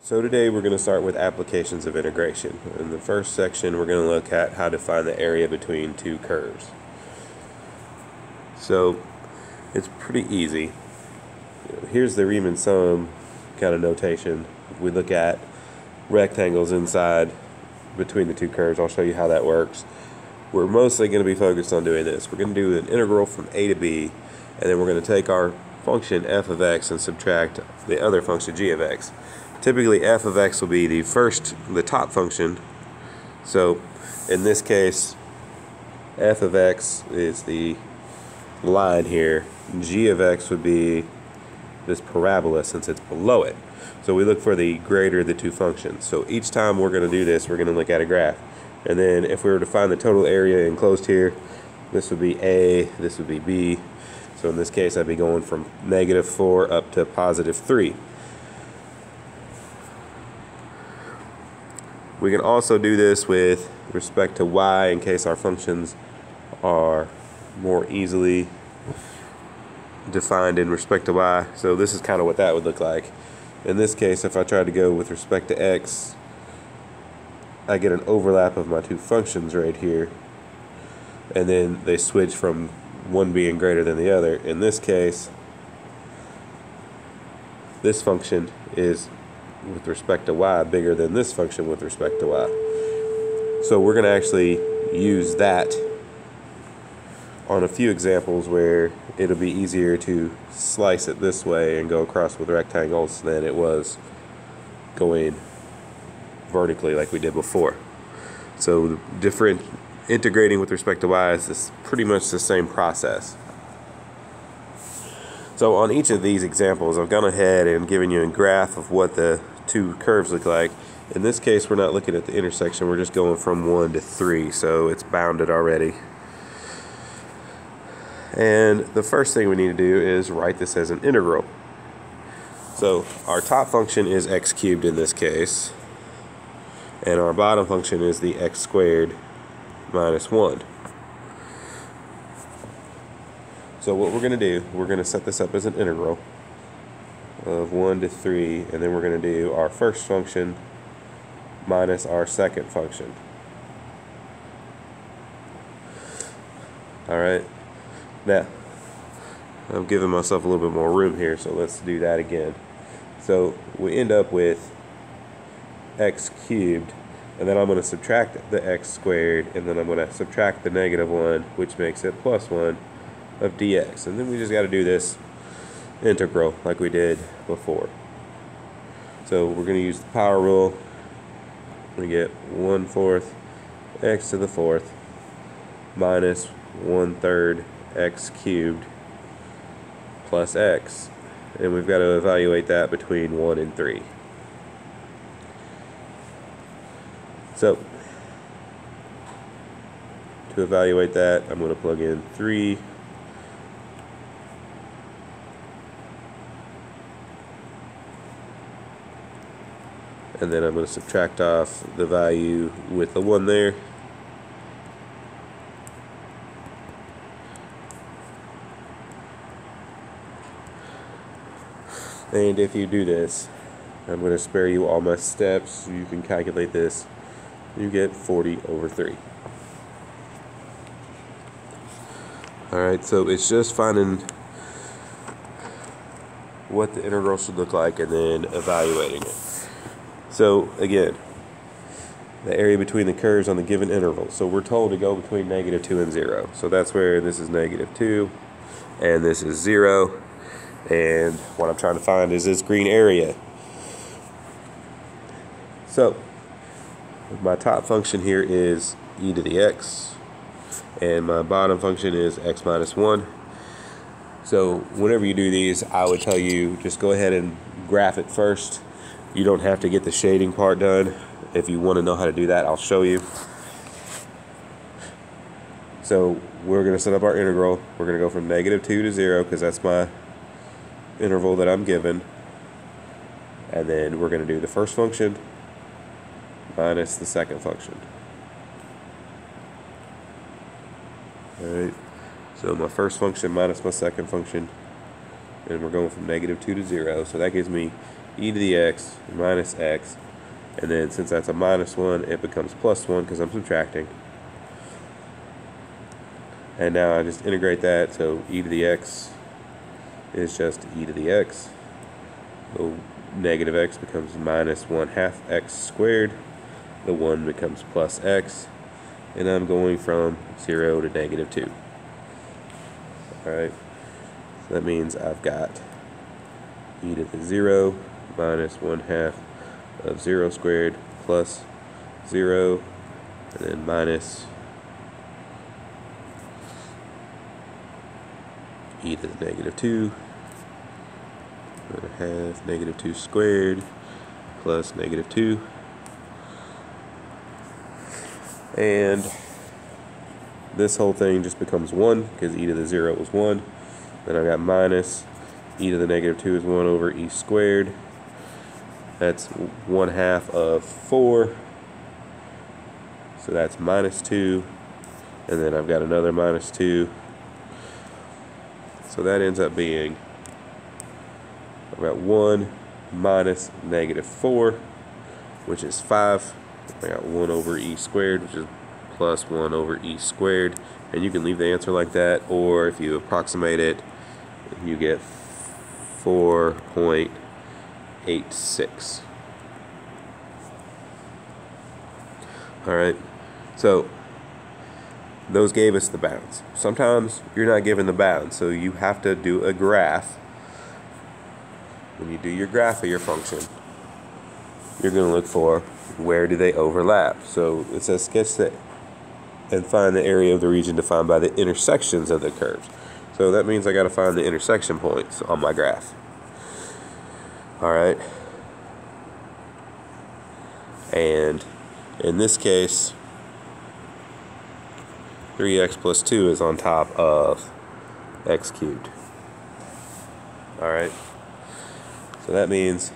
So today we're going to start with applications of integration. In the first section we're going to look at how to find the area between two curves. So it's pretty easy. Here's the Riemann sum kind of notation. If we look at rectangles inside between the two curves, I'll show you how that works. We're mostly going to be focused on doing this. We're going to do an integral from a to b, and then we're going to take our function f of x and subtract the other function g of x. Typically f of x will be the top function. So in this case f of x is the line here. G of x would be this parabola since it's below it. So we look for the greater of the two functions. So each time we're going to do this, we're going to look at a graph. And then if we were to find the total area enclosed here, this would be A, this would be B. So in this case I'd be going from -4 up to +3. We can also do this with respect to y in case our functions are more easily defined in respect to y. So this is kind of what that would look like. In this case, if I try to go with respect to x, I get an overlap of my two functions right here, and then they switch from one being greater than the other. In this case, this function is with respect to y bigger than this function with respect to y. So we're going to actually use that on a few examples where it'll be easier to slice it this way and go across with rectangles than it was going vertically like we did before. So integrating with respect to y is pretty much the same process. So on each of these examples, I've gone ahead and given you a graph of what the two curves look like. In this case, we're not looking at the intersection, we're just going from 1 to 3, so it's bounded already. And the first thing we need to do is write this as an integral. So our top function is x cubed in this case, and our bottom function is the x squared minus 1. So what we're going to do, we're going to set this up as an integral of 1 to 3, and then we're going to do our first function minus our second function. Alright, now I'm giving myself a little bit more room here, so let's do that again. So we end up with x cubed, and then I'm going to subtract the x squared, and then I'm going to subtract the -1, which makes it +1 of dx. And then we just got to do this integral like we did before. So we're going to use the power rule. We get 1/4 x to the 4th minus 1/3 x cubed plus x. And we've got to evaluate that between 1 and 3. So to evaluate that, I'm going to plug in 3. And then I'm going to subtract off the value with the 1 there. And if you do this, I'm going to spare you all my steps. You can calculate this. You get 40/3. Alright, so it's just finding what the integral should look like and then evaluating it. So again, the area between the curves on the given interval. So we're told to go between -2 and 0. So that's where this is -2 and this is 0. And what I'm trying to find is this green area. So my top function here is e to the x, and my bottom function is x minus 1. So whenever you do these, I would tell you just go ahead and graph it first. You don't have to get the shading part done. If you want to know how to do that, I'll show you. So we're going to set up our integral. We're going to go from -2 to 0 because that's my interval that I'm given. And then we're going to do the first function minus the second function. Alright, so my first function minus my second function, and we're going from -2 to 0, so that gives me e to the x minus x, and then since that's a minus 1, it becomes plus 1 because I'm subtracting. And now I just integrate that, so e to the x is just e to the x. The negative x becomes minus 1/2 x squared. The 1 becomes plus x. And I'm going from 0 to negative 2. Alright, so that means I've got e to the 0 minus 1/2 of 0 squared plus 0, and then minus e to the negative 2, 1/2 negative 2 squared plus negative 2. And this whole thing just becomes 1 because e to the 0 was 1. Then I got minus e to the negative 2 is 1 over e squared. That's 1/2 of 4. So that's minus 2. And then I've got another minus 2. So that ends up being, I've got 1 minus negative 4, which is 5. I got 1 over e squared, which is plus 1 over e squared. And you can leave the answer like that, or if you approximate it, you get 4.86. Alright, so those gave us the bounds. Sometimes you're not given the bounds, so you have to do a graph. When you do your graph of your function, you're going to look for where do they overlap. So it says sketch that and find the area of the region defined by the intersections of the curves. So that means I got to find the intersection points on my graph. Alright. And in this case, 3x plus 2 is on top of x cubed. Alright. So that means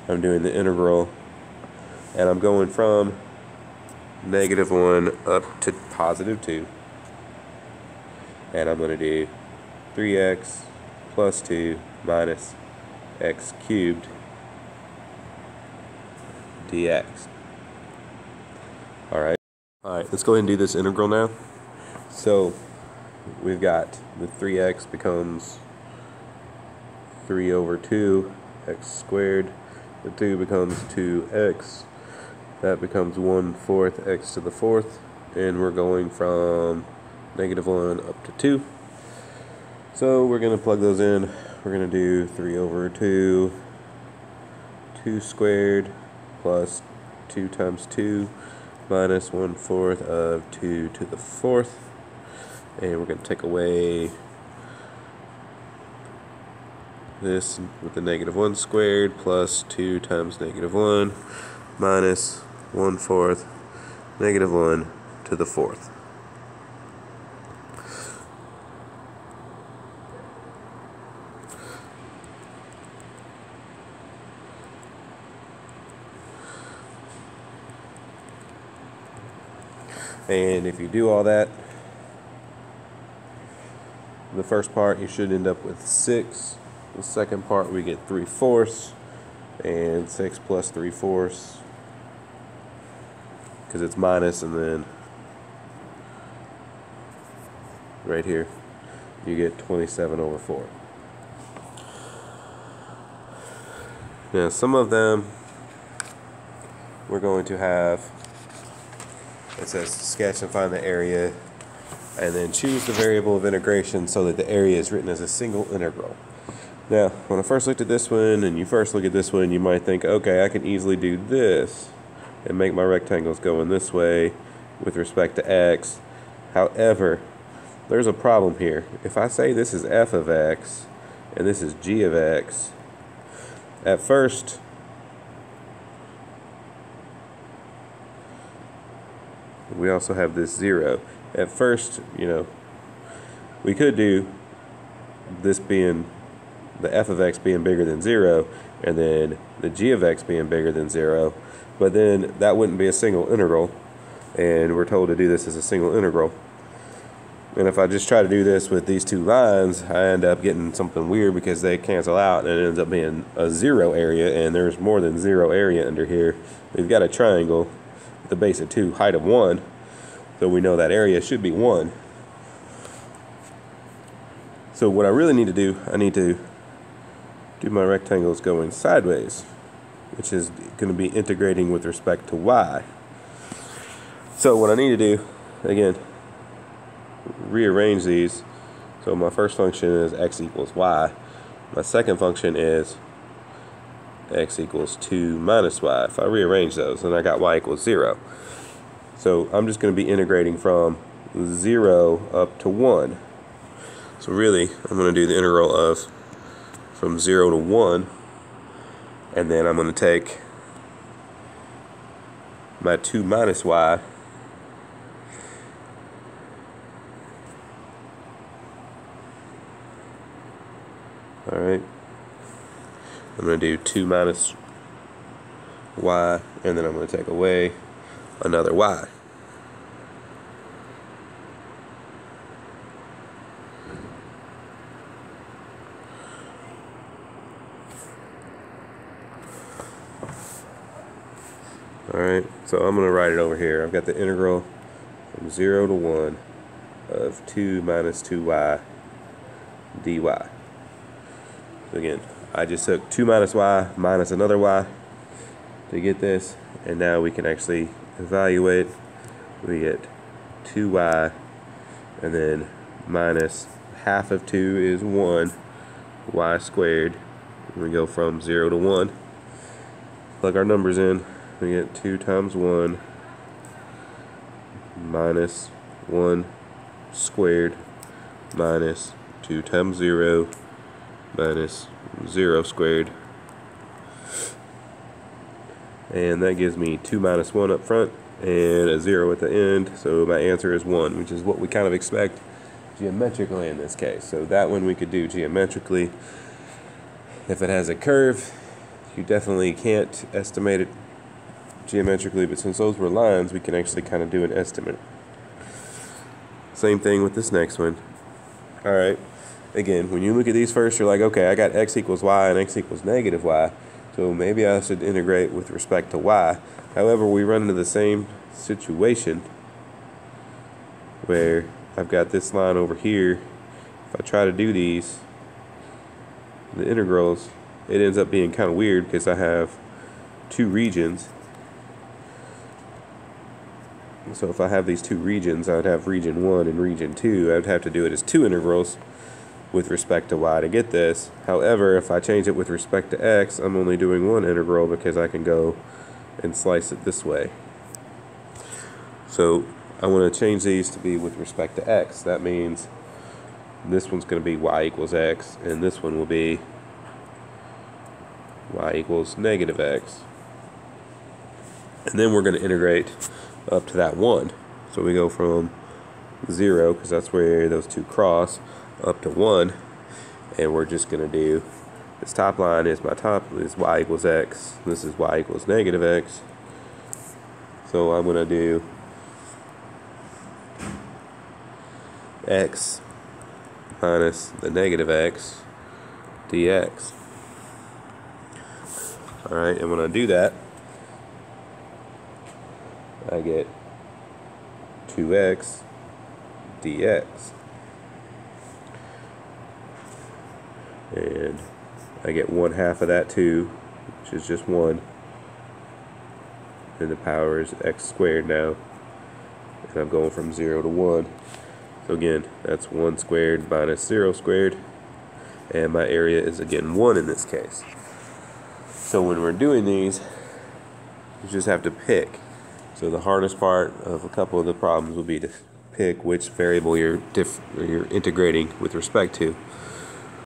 I'm doing the integral, and I'm going from negative 1 up to positive 2. And I'm going to do 3x plus 2 minus x cubed dx. Alright, let's go ahead and do this integral now. So we've got the 3x becomes 3 over 2 x squared. The 2 becomes 2x. That becomes 1/4 x to the 4th. And we're going from negative 1 up to 2. So we're going to plug those in. We're going to do 3 over 2, 2 squared plus 2 times 2 minus 1/4 of 2 to the 4th. And we're going to take away this with the negative 1 squared plus 2 times negative 1 minus 1/4 negative 1 to the 4th. And if you do all that, the first part you should end up with 6. The second part we get 3/4, and 6 plus 3/4, because it's minus, and then right here you get 27 over 4. Now some of them we're going to have, it says sketch and find the area, and then choose the variable of integration so that the area is written as a single integral. Now, when I first looked at this one, and you first look at this one, you might think, okay, I can easily do this and make my rectangles go in this way with respect to x. However, there's a problem here. If I say this is f of x and this is g of x, at first we also have this 0. At first, we could do this being the f of x being bigger than 0, and then the g of x being bigger than 0, but then that wouldn't be a single integral, and we're told to do this as a single integral. And if I just try to do this with these two lines, I end up getting something weird because they cancel out and it ends up being a 0 area, and there's more than 0 area under here. We've got a triangle with a base of 2, height of 1, so we know that area should be 1. So what I really need to do, I need to do my rectangles going sideways, which is going to be integrating with respect to y. So what I need to do, again, rearrange these. So my first function is x equals y. My second function is x equals 2 minus y. If I rearrange those, then I got y equals 0. So I'm just going to be integrating from 0 up to 1. So really, I'm going to do the integral of from 0 to 1, and then I'm going to take my 2 minus y Alright, I'm going to do 2 minus y, and then I'm going to take away another y. Alright, so I'm going to write it over here. I've got the integral from 0 to 1 of 2 minus 2y dy. So again, I just took 2 minus y minus another y to get this, and now we can actually evaluate. We get 2y, and then minus half of 2 is 1, y squared. And we go from 0 to 1. Plug our numbers in. We get 2 times 1 minus 1 squared minus 2 times 0 minus 0 squared. And that gives me 2 minus 1 up front and a 0 at the end. So my answer is 1, which is what we kind of expect geometrically in this case. So that one we could do geometrically. If it has a curve, you definitely can't estimate it geometrically, but since those were lines, we can actually kind of do an estimate. Same thing with this next one. Alright, again, when you look at these first, you're like, okay, I got x equals y and x equals negative y, so maybe I should integrate with respect to y. However, we run into the same situation where I've got this line over here. If I try to do these, the integrals, it ends up being kind of weird because I have two regions. So if I have these two regions, I would have region 1 and region 2. I would have to do it as two integrals with respect to y to get this. However, if I change it with respect to x, I'm only doing one integral because I can go and slice it this way. So I want to change these to be with respect to x. That means this one's going to be y equals x, and this one will be y equals negative x. And then we're going to integrate up to that 1. So we go from 0, because that's where those two cross, up to 1. And we're just going to do, this top line is my top, is y equals x. This is y equals negative x. So I'm going to do x minus the negative x dx. Alright, and when I do that, I get 2x dx. And I get 1/2 of that 2, which is just 1. And the power is x squared now. And I'm going from 0 to 1. So again, that's 1 squared minus 0 squared. And my area is again 1 in this case. So when we're doing these, you just have to pick. So the hardest part of a couple of the problems will be to pick which variable you're integrating with respect to.